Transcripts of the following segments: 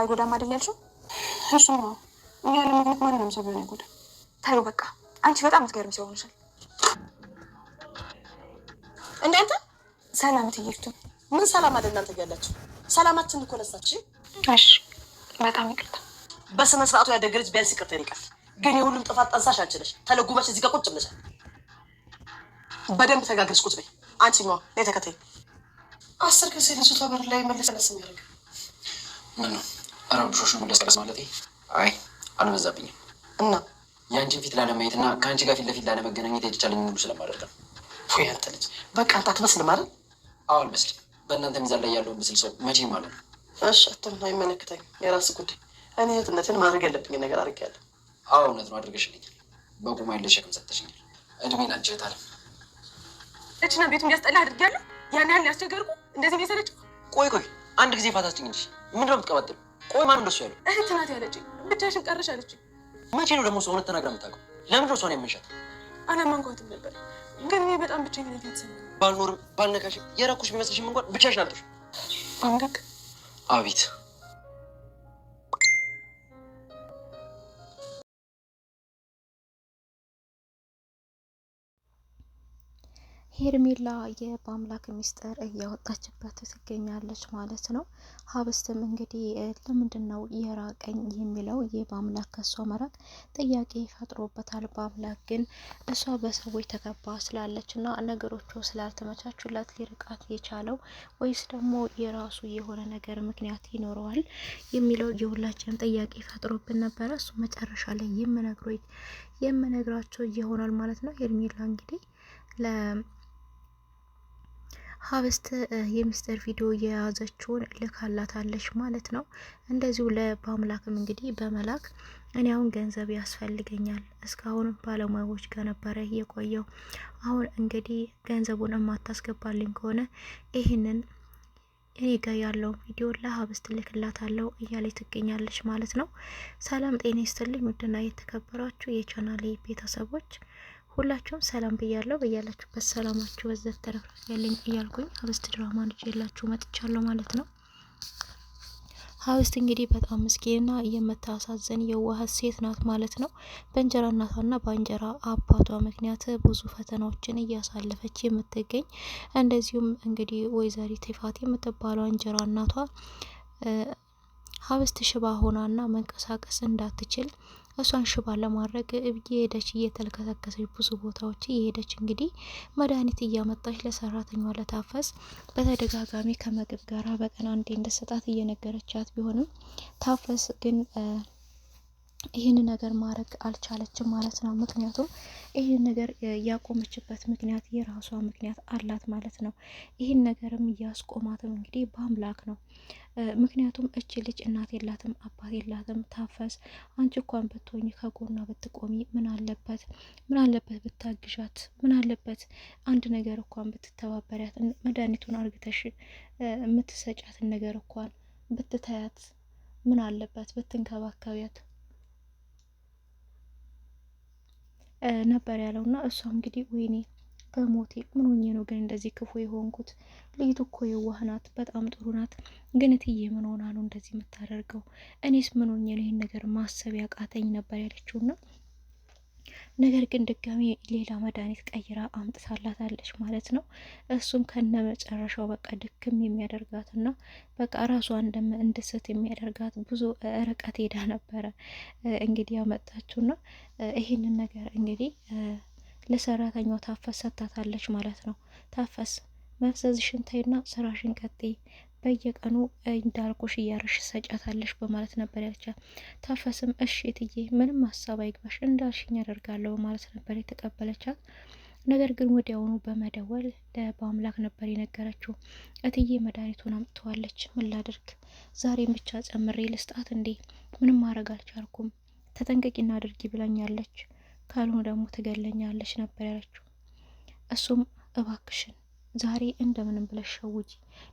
አይጎዳም አይደል ያልሽው? እሱ ነው ያለ ምክንያት ማንንም ሰው ቢሆን አይጎዳም። ታዩ በቃ አንቺ በጣም የምትገርም ሰው ሆነሻል። እናንተ ሰላም ትይፍቱ ምን ሰላም አለ እናንተ ያላችሁ? ሰላማችን እኮ ነሳች። እሺ በጣም ይቅርታ። በስነ ስርዓቱ ያደገ ልጅ ቢያንስ ይቅርታ ይልቃል። ግን የሁሉም ጥፋት ጠንሳሽ አንቺ ነሽ። ተለጉመሽ እዚህ ጋር ቁጭ ብለሻል። በደንብ ተጋግረሽ ቁጭ በይ። አንቺኛዋ ነይ ተከተይ። 10 ጊዜ ልጅቷ በር ላይ መለሰለስ የሚያደርግ ምን ነው? አረብሾሽ ነው መለሰለስ ማለት? አይ አልበዛብኝም። እና የአንቺን ፊት ላለማየት እና ከአንቺ ጋር ፊት ለፊት ላለመገናኘት የተቻለኝ ሁሉ ስለማደርግ ነው። ወይ አንተ ልጅ በቃ አንተ አትመስልም አይደል? አዎ አልመስልም። በእናንተ ሚዛን ላይ ያለውን ብስል ሰው መቼም ማለት ነው። እሺ አትም አይመለከተኝም። የራስ ጉዳይ። እኔ እህትነትን ማድረግ ያለብኝ ነገር አድርጌያለሁ። አዎ እውነት ነው፣ አድርገሽልኛል። በቁማ ያለ ሸክም ሰጥተሽኛል። እድሜ ላንቺ እህት አለ። እችና ቤቱን እንዲያስጠላ አድርጌያለሁ። ያን ያህል ያስቸገርኩ እንደዚህ ነው የሰለችው? ቆይ አንድ ጊዜ ፋታችኝ እንጂ ምንድን ነው የምትቀባጥሉ? ቆይ ማን እንደሱ ያለው? እህት ናት ያለችኝ። ብቻሽን ቀረሽ አለችኝ። መቼ ነው ደግሞ ሰው እውነት ተናግራ የምታውቀው? ለምንድን ነው እሷን የምንሻት? አላማንኳትም ነበር ግን እኔ በጣም ብቸኝነት የተሰማኝ። ባልኖርም ባልነካሽም የራኩሽ ቢመስልሽም እንኳን ብቻሽን አልጠሽ አንገክ አቤት ሄርሜላ የበአምላክ ሚስጥር እያወጣችበት ትገኛለች ማለት ነው። ሀብስትም እንግዲህ ለምንድን ነው የራቀኝ የሚለው የበአምላክ ከሷ መራቅ ጥያቄ ፈጥሮበታል። በአምላክ ግን እሷ በሰዎች ተከባ ስላለች እና ነገሮቹ ስላልተመቻቹላት ሊርቃት የቻለው ወይስ ደግሞ የራሱ የሆነ ነገር ምክንያት ይኖረዋል የሚለው የሁላችንም ጥያቄ ፈጥሮብን ነበረ። እሱ መጨረሻ ላይ የምነግራቸው ይሆናል ማለት ነው። ሄርሜላ እንግዲህ ሀብስት የሚስጥር ቪዲዮ የያዘችውን ልካላታለች ማለት ነው። እንደዚሁ ለበአምላክም እንግዲህ በመላክ እኔ አሁን ገንዘብ ያስፈልገኛል፣ እስካሁን ባለሙያዎች ጋር ነበረ የቆየው፣ አሁን እንግዲህ ገንዘቡን የማታስገባልኝ ከሆነ ይህንን እኔ ጋር ያለውን ቪዲዮ ለሀብስት ልክላታለሁ እያለች ትገኛለች ማለት ነው። ሰላም ጤና ይስጥልኝ ውድና የተከበራችሁ የቻናሌ ቤተሰቦች ሁላችሁም ሰላም ብያለሁ። በያላችሁበት ሰላማችሁ በዘት ተረፍረፍ ያለኝ እያልኩኝ ሀብስት ድራማን ይዤላችሁ መጥቻለሁ ማለት ነው። ሀብስት እንግዲህ በጣም ምስኪንና የምታሳዝን የዋህ ሴት ናት ማለት ነው። በእንጀራ እናቷና በእንጀራ አባቷ ምክንያት ብዙ ፈተናዎችን እያሳለፈች የምትገኝ እንደዚሁም እንግዲህ ወይዘሪት ቲፋት የምትባለው እንጀራ እናቷ ሀብስት ሽባ ሆናና መንቀሳቀስ እንዳትችል እሷን ሽባ ለማድረግ እየሄደች እየተልከሰከሰች ብዙ ቦታዎች እየሄደች እንግዲህ መድኃኒት እያመጣች ለሰራተኛዋ ለታፈስ በተደጋጋሚ ከምግብ ጋር በቀን አንዴ እንደሰጣት እየነገረቻት ቢሆንም ታፈስ ግን ይህን ነገር ማድረግ አልቻለችም ማለት ነው። ምክንያቱም ይህን ነገር ያቆመችበት ምክንያት የራሷ ምክንያት አላት ማለት ነው። ይህን ነገርም እያስቆማትም እንግዲህ በአምላክ ነው። ምክንያቱም እች ልጅ እናት የላትም አባት የላትም። ታፈስ አንቺ እንኳን ብትሆኝ ከጎኗ ብትቆሚ ምን አለበት ብታግዣት፣ ምን አለበት አንድ ነገር እንኳን ብትተባበሪያት፣ መድኃኒቱን አርግተሽ የምትሰጫትን ነገር እንኳን ብትታያት፣ ምን አለበት ብትንከባከቢያት ነበር ያለውና እሷም እንግዲህ ወይኔ በሞቴ ምን ሆኜ ነው ግን እንደዚህ ክፉ የሆንኩት? ልጅቱ እኮ የዋህ ናት፣ በጣም ጥሩ ናት። ግን እትዬ ምን ሆና ነው እንደዚህ የምታደርገው? እኔስ ምን ሆኜ ነው ይህን ነገር ማሰብ ያቃተኝ ነበር ያለችውና ነገር ግን ድጋሚ ሌላ መድኃኒት ቀይራ አምጥታላታለች ማለት ነው። እሱም ከነ መጨረሻው በቃ ድክም የሚያደርጋትና በቃ ራሷን እንድስት የሚያደርጋት ብዙ ርቀት ሄዳ ነበረ እንግዲህ ያመጣችውና ይህንን ነገር እንግዲህ ለሰራተኛው ታፈስ ሰጥታታለች ማለት ነው። ታፈስ መፍዘዝሽን ተይና ስራሽን ቀጥይ፣ በየቀኑ እንዳልኩሽ እያረሽ ሰጫታለሽ በማለት ነበር ያለቻት። ታፈስም እሺ እትዬ ምንም ሀሳብ አይግባሽ እንዳልሽኝ ያደርጋለሁ ማለት ነበር የተቀበለቻት። ነገር ግን ወዲያውኑ በመደወል በአምላክ ነበር የነገረችው። እትዬ መድኃኒቱን አምጥተዋለች፣ ምን ላድርግ? ዛሬም ብቻ ጨምሬ ልስጣት እንዴ? ምንም ማድረግ አልቻልኩም፣ ተጠንቀቂና አድርጊ ብላኛለች፣ ካልሆነ ደግሞ ትገለኛለች ነበር ያለችው። እሱም እባክሽን ዛሬ እንደምንም ብለሽ ሸውጂ፣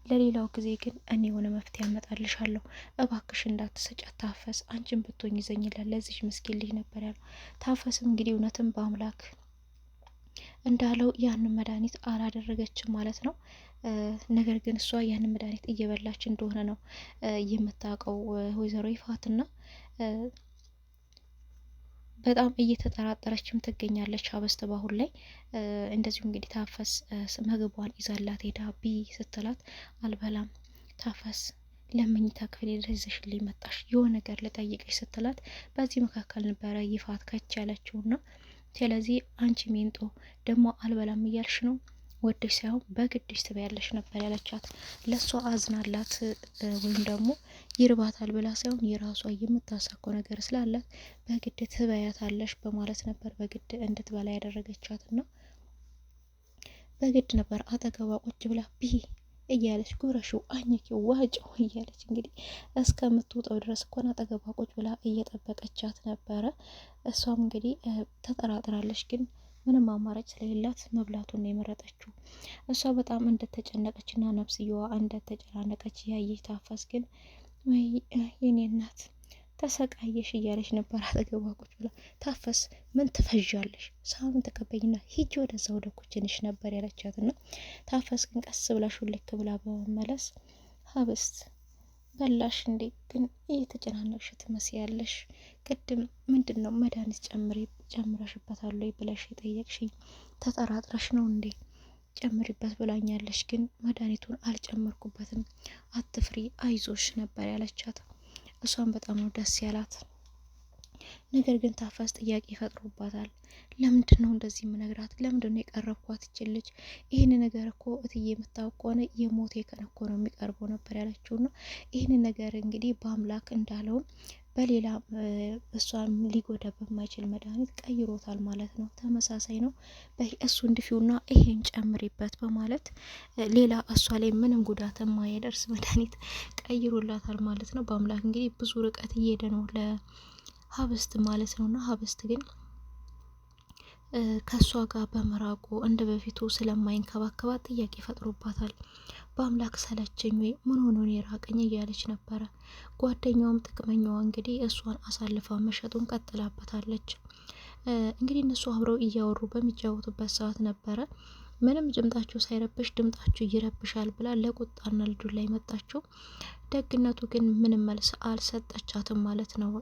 ለሌላው ጊዜ ግን እኔ የሆነ መፍትሄ ያመጣልሻለሁ፣ እባክሽ እንዳትሰጫት ታፈስ፣ አንቺን ብትሆኝ ይዘኝላል ለዚች ምስኪን ልጅ ነበር ያለው። ታፈስም እንግዲህ እውነትም በአምላክ እንዳለው ያንን መድኃኒት አላደረገችም ማለት ነው። ነገር ግን እሷ ያንን መድኃኒት እየበላች እንደሆነ ነው የምታውቀው ወይዘሮ ይፋትና በጣም እየተጠራጠረችም ትገኛለች ሀብስት በአሁን ላይ። እንደዚሁ እንግዲህ ታፈስ ምግቧን ይዛላት ሄዳ ቢ ስትላት አልበላም ታፈስ ለመኝታ ክፍል ይዘሽልኝ መጣሽ የሆነ ነገር ልጠይቅሽ ስትላት በዚህ መካከል ነበረ ይፋት ከች ያለችውና ስለዚህ አንቺ ሜንጦ ደግሞ አልበላም እያልሽ ነው ወደሽ ሳይሆን በግድሽ ትበያለሽ ነበር ያለቻት። ለሷ አዝናላት ወይም ደግሞ ይርባታል ብላ ሳይሆን የራሷ የምታሳከው ነገር ስላላት በግድ ትበያታለሽ በማለት ነበር በግድ እንድትበላ ያደረገቻትና በግድ ነበር አጠገቧ ቁጭ ብላ ቢ እያለች ጉረሽው አኘኪው ዋጭው እያለች እንግዲህ እስከምትወጣው ድረስ እንኳን አጠገቧ ቁጭ ብላ እየጠበቀቻት ነበረ። እሷም እንግዲህ ተጠራጥራለች፣ ግን ምንም አማራጭ ስለሌላት መብላቱን ነው የመረጠችው። እሷ በጣም እንደተጨነቀችና ነፍስየዋ እንደተጨናነቀች ያየች ታፈስ ግን ወይ የኔ እናት ተሰቃየሽ እያለች ነበር አጠገቧ ቁጭ ብላ። ታፈስ ምን ትፈዣለሽ? ሳምን ተቀበይና ሂጂ ወደዛ ወደ ኩችንሽ ነበር ያለቻትና ታፈስ ግን ቀስ ብላ ሹልክ ብላ በመመለስ ሀብስት በላሽ እንዴ? ግን እየተጨናነቅሽ ትመስያለሽ። ቅድም ምንድነው መድኃኒት ጨምረሽበታል ወይ ብለሽ የጠየቅሽኝ ተጠራጥረሽ ነው እንዴ? ጨምሪበት ብላኛለሽ፣ ግን መድኃኒቱን አልጨመርኩበትም። አትፍሪ አይዞሽ ነበር ያለቻት። እሷን በጣም ነው ደስ ያላት። ነገር ግን ታፈስ ጥያቄ ይፈጥሩባታል። ለምንድን ነው እንደዚህ የምነግራት? ለምንድን ነው የቀረብኳት ይችልች? ይህን ነገር እኮ እትዬ የምታውቅ ከሆነ የሞቴ ቀን እኮ ነው የሚቀርበው ነበር ያለችውና ይህን ነገር እንግዲህ በአምላክ እንዳለውም በሌላ እሷን ሊጎዳ በማይችል መድኃኒት ቀይሮታል ማለት ነው። ተመሳሳይ ነው። እሱ እንድፊውና ይሄን ጨምሪበት በማለት ሌላ እሷ ላይ ምንም ጉዳት የማይደርስ መድኃኒት ቀይሮላታል ማለት ነው። በአምላክ እንግዲህ ብዙ ርቀት እየሄደ ነው ለሀብስት ማለት ነውና ሀብስት ግን ከሷ ጋር በመራቁ እንደ በፊቱ ስለማይንከባከባት ጥያቄ ፈጥሮባታል። በአምላክ ሰለቸኝ ወይ ምን ሆኖ ነው የራቀኝ እያለች ነበረ። ጓደኛውም ጥቅመኛዋ እንግዲህ እሷን አሳልፋ መሸጡን ቀጥላበታለች። እንግዲህ እነሱ አብረው እያወሩ በሚጫወቱበት ሰዓት ነበረ ምንም ድምጣቸው ሳይረብሽ ድምጣቸው ይረብሻል ብላ ለቁጣና ልዱ ላይ መጣችው። ደግነቱ ግን ምንም መልስ አልሰጠቻትም ማለት ነው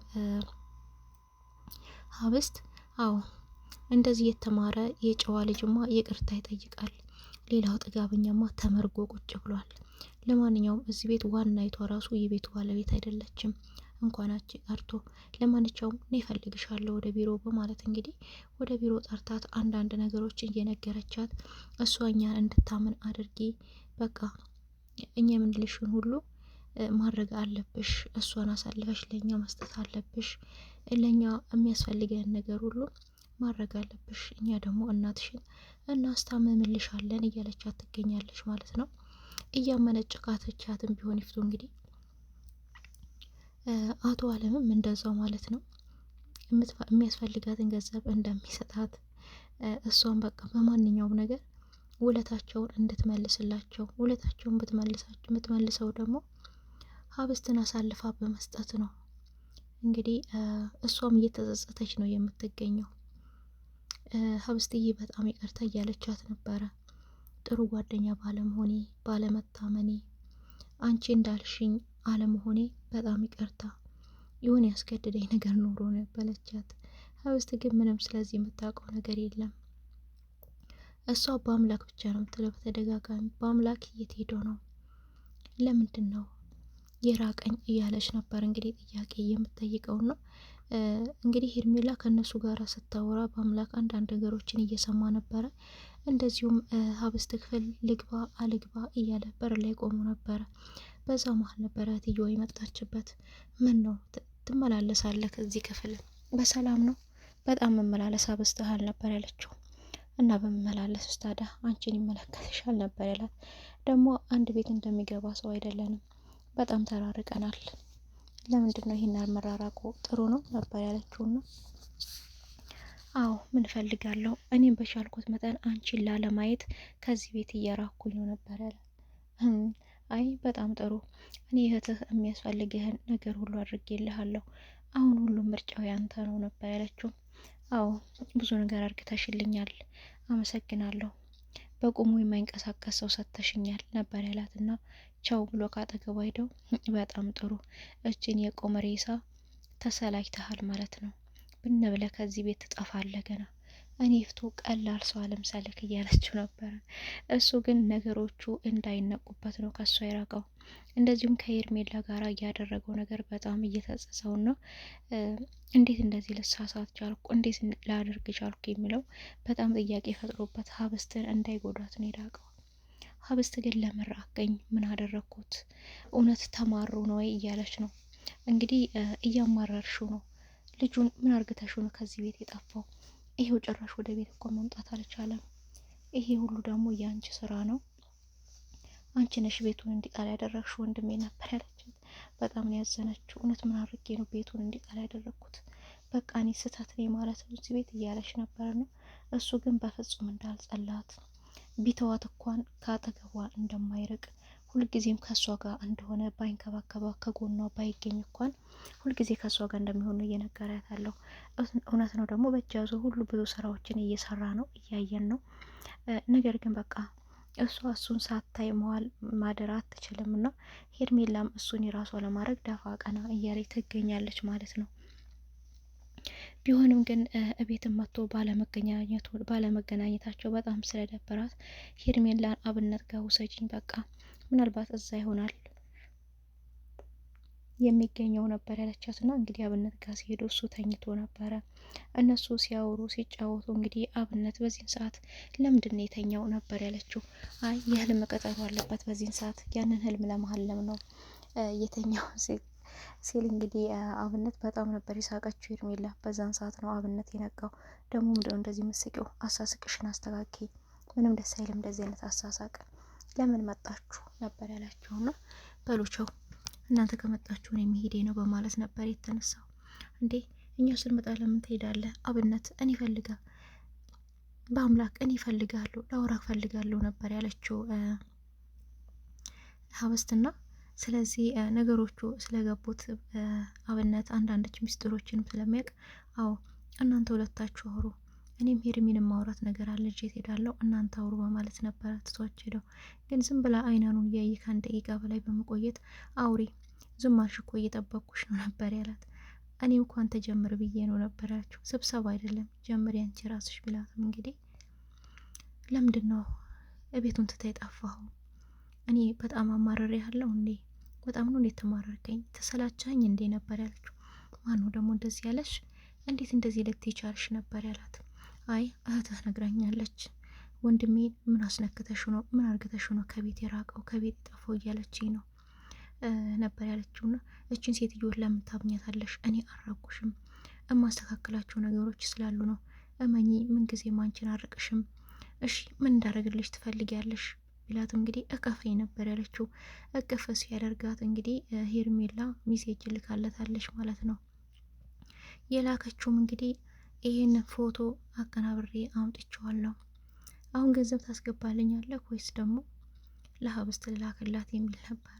ሀብስት። አዎ እንደዚህ የተማረ የጨዋ ልጅማ ይቅርታ ይጠይቃል። ሌላው ጥጋበኛማ ተመርጎ ቁጭ ብሏል። ለማንኛውም እዚህ ቤት ዋናይቷ ራሱ የቤቱ ባለቤት አይደለችም፣ እንኳናች ቀርቶ። ለማንኛውም እኔ እፈልግሻለሁ ወደ ቢሮ በማለት እንግዲህ ወደ ቢሮ ጠርታት አንዳንድ ነገሮችን እየነገረቻት እሷ እኛን እንድታምን አድርጊ፣ በቃ እኛ የምንልሽን ሁሉ ማድረግ አለብሽ፣ እሷን አሳልፈሽ ለእኛ መስጠት አለብሽ፣ ለእኛ የሚያስፈልገን ነገር ሁሉ ማድረግ አለብሽ፣ እኛ ደግሞ እናትሽን እናስታምምልሻለን እያለቻት ትገኛለች ማለት ነው። እያመነጨቃተቻትም ቢሆን ይፍቱ እንግዲህ አቶ አለምም እንደዛው ማለት ነው። የሚያስፈልጋትን ገንዘብ እንደሚሰጣት እሷን በቃ በማንኛውም ነገር ውለታቸውን እንድትመልስላቸው፣ ውለታቸውን ብትመልሰው ደግሞ ሀብስትን አሳልፋ በመስጠት ነው። እንግዲህ እሷም እየተጸጸተች ነው የምትገኘው። ሀብስትዬ በጣም ይቅርታ እያለቻት ነበረ። ጥሩ ጓደኛ ባለመሆኔ፣ ባለመታመኔ፣ አንቺ እንዳልሽኝ አለመሆኔ በጣም ይቅርታ፣ ይሁን ያስገድደኝ ነገር ኖሮ ነው ያበለቻት። ሀብስት ግን ምንም ስለዚህ የምታውቀው ነገር የለም። እሷ በአምላክ ብቻ ነው የምትለው በተደጋጋሚ። በአምላክ የት ሄዶ ነው? ለምንድን ነው የራቀኝ እያለች ነበር እንግዲህ ጥያቄ የምትጠይቀው ነው። እንግዲህ ሄርሜላ ከእነሱ ጋር ስታወራ በአምላክ አንዳንድ ነገሮችን እየሰማ ነበረ። እንደዚሁም ሀብስት ክፍል ልግባ አልግባ እያለ በር ላይ ቆሞ ነበረ። በዛ መሀል ነበረ እትዬዋ የመጣችበት። ምን ነው ትመላለሳለህ ከዚህ ክፍል? በሰላም ነው? በጣም መመላለስ አብዝተሃል ነበር ያለችው። እና በመመላለስ ስታዳ አንቺን ይመለከትሻል ነበር ያላት። ደግሞ አንድ ቤት እንደሚገባ ሰው አይደለንም፣ በጣም ተራርቀናል። ለምንድን ነው ይሄን መራራቁ? ጥሩ ነው ነበር ያለችውና አዎ ምን ፈልጋለሁ፣ እኔም በቻልኩት መጠን አንቺን ላለማየት ከዚህ ቤት እየራኩኝ ነው ነበር ያለ። አይ በጣም ጥሩ፣ እኔ እህትህ የሚያስፈልግህን ነገር ሁሉ አድርጌልሃለሁ፣ አሁን ሁሉም ምርጫው ያንተ ነው ነበር ያለችው። አዎ ብዙ ነገር አርግተሽልኛል፣ አመሰግናለሁ። በቁሙ የማይንቀሳቀስ ሰው ሰጥተሽኛል ነበር ያላትና ቻው ብሎ ካጠገቡ ሄደው በጣም ጥሩ እችን የቆመ ሬሳ ተሰላጅተሃል ማለት ነው። ብን ብለህ ከዚህ ቤት ትጠፋለህ ገና እኔ ፍቶ ቀላል ሰው አለምሳሌክ እያለችው ነበረ። እሱ ግን ነገሮቹ እንዳይነቁበት ነው ከሷ የራቀው። እንደዚሁም ከሄርሜላ ጋር እያደረገው ነገር በጣም እየተጸጸው ነው። እንዴት እንደዚህ ልሳሳት ቻልኩ፣ እንዴት ላደርግ ቻልኩ የሚለው በጣም ጥያቄ ፈጥሮበት ሀብስትን እንዳይጎዳት ነው የራቀው። ሀብስት ግን ለምራቀኝ ምን አደረግኩት እውነት ተማሩ ነው ወይ እያለች ነው እንግዲህ። እያማረርሽው ነው ልጁን፣ ምን አርግተሽው ነው ከዚህ ቤት የጠፋው? ይሄው ጭራሽ ወደ ቤት እኮ መምጣት አልቻለም። ይሄ ሁሉ ደግሞ የአንቺ ስራ ነው፣ አንቺ ነሽ ቤቱን እንዲጠላ ያደረግሽው ወንድሜ ነበር ያለችት። በጣም ነው ያዘነችው። እውነት ምን አድርጌ ነው ቤቱን እንዲጠላ ያደረግኩት? በቃ እኔ ስህተት ነኝ ማለት ነው እዚህ ቤት እያለች ነበር ነው። እሱ ግን በፍጹም እንዳልጸላት ቢተዋት እንኳን ከአጠገቧ እንደማይርቅ ሁልጊዜም ከእሷ ጋር እንደሆነ ባይንከባከባ ከጎኗ ባይገኝ እንኳን ሁልጊዜ ከእሷ ጋር እንደሚሆኑ እየነገራት ያለው እውነት ነው። ደግሞ በእጅ ያዙ ሁሉ ብዙ ስራዎችን እየሰራ ነው፣ እያየን ነው። ነገር ግን በቃ እሷ እሱን ሳታይ መዋል ማደር አትችልም እና ሄርሜላም እሱን የራሷ ለማድረግ ደፋ ቀና እያለች ትገኛለች ማለት ነው። ቢሆንም ግን እቤትም መጥቶ ባለመገናኘታቸው በጣም ስለደበራት ሄርሜላን አብነት ጋር ውሰጂኝ፣ በቃ ምናልባት እዛ ይሆናል የሚገኘው ነበር ያለቻት እና እንግዲህ አብነት ጋር ሲሄዱ እሱ ተኝቶ ነበረ። እነሱ ሲያወሩ ሲጫወቱ እንግዲህ አብነት በዚህን ሰዓት ለምንድን የተኛው ነበር ያለችው። አይ የህልም ቀጠሮ አለበት በዚህን ሰዓት፣ ያንን ህልም ለማህለም ነው የተኛው ሲል እንግዲህ አብነት በጣም ነበር የሳቀችው ሄርሜላ። በዛን ሰዓት ነው አብነት የነቃው። ደግሞ ምንድነው እንደዚህ ምስቂው? አሳስቅሽን አስተካኪ፣ ምንም ደስ አይልም እንደዚህ አይነት አሳሳቅ፣ ለምን መጣችሁ ነበር ያላቸውና በሉቸው እናንተ ከመጣችሁ ነው የሚሄዴ ነው በማለት ነበር የተነሳው። እንዴ እኛ ስንመጣ ለምን ትሄዳለህ? አብነት እኔ ፈልጋ በአምላክ እኔ ፈልጋለሁ ላውራ ፈልጋለሁ ነበር ያለችው ሀብስትና ስለዚህ ነገሮቹ ስለገቡት አብነት አንዳንዶች ሚስጥሮችንም ስለሚያውቅ አዎ እናንተ ሁለታችሁ አውሩ፣ እኔም ሄርሜን ማውራት ነገር አለ እጄ ሄዳለሁ እናንተ አውሩ በማለት ነበረ ትቷቸው ሄደው። ግን ዝም ብላ አይናኑን እያየ ከአንድ ደቂቃ በላይ በመቆየት አውሪ ዝም አልሽ እኮ እየጠበቅኩሽ ነው ነበር ያላት። እኔ እንኳን ተጀምር ብዬ ነው ነበር ያላችሁ። ስብሰባ አይደለም ጀምር ያንቺ ራስሽ ቢላትም እንግዲህ ለምንድን ነው ቤቱን ትታ የጠፋኸው? እኔ በጣም አማረር ያለው እንዴ? በጣም ነው እንዴት ተማረርከኝ? ተሰላቻኝ እንዴ ነበር ያለችው። ማን ነው ደግሞ እንደዚህ ያለሽ? እንዴት እንደዚህ ልትይ ቻልሽ ነበር ያላት። አይ እህትህ ነግራኛለች፣ ወንድሜ ምን አስነክተሽ ነው ምን አርግተሽ ነው ከቤት የራቀው ከቤት የጠፋው እያለችኝ ነው ነበር ያለችውና እችን ሴትዮን ለምን ታብኛታለሽ? እኔ አልራኩሽም፣ እማስተካከላቸው ነገሮች ስላሉ ነው። እመኚ ምንጊዜም አንቺን አርቅሽም። እሺ ምን እንዳደረግልሽ ትፈልጊያለሽ ቢላት እንግዲህ እቀፈኝ ነበር ያለችው። እቅፍ ሲያደርጋት እንግዲህ ሄርሜላ ሚሴጅ ልካለታለች ማለት ነው። የላከችውም እንግዲህ ይህን ፎቶ አቀናብሬ አምጥቼዋለሁ፣ አሁን ገንዘብ ታስገባልኛለህ ወይስ ደግሞ ለሀብስት ልላክላት የሚል ነበር።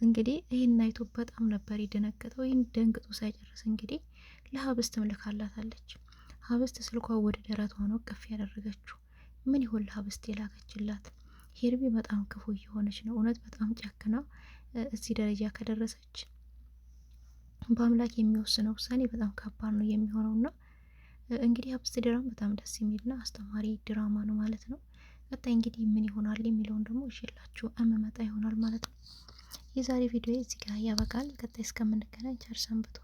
እንግዲህ ይህን አይቶ በጣም ነበር የደነገጠው። ይህን ደንግጦ ሳይጨርስ እንግዲህ ለሀብስትም ልካላታለች። ሀብስት ስልኳ ወደ ደረት ሆኖ ቅፍ ያደረገችው ምን ይሆን ለሀብስት የላከችላት? ሄርሜ በጣም ክፉ እየሆነች ነው እውነት። በጣም ጨክና እዚህ ደረጃ ከደረሰች በአምላክ የሚወስነው ውሳኔ በጣም ከባድ ነው የሚሆነው። እና እንግዲህ ሀብስት ድራማ በጣም ደስ የሚልና አስተማሪ ድራማ ነው ማለት ነው። ቀጣይ እንግዲህ ምን ይሆናል የሚለውን ደግሞ ይዤላችሁ እመመጣ ይሆናል ማለት ነው። የዛሬ ቪዲዮ እዚህ ጋር ያበቃል። ቀጣይ እስከምንገናኝ ቸር ሰንብቱ።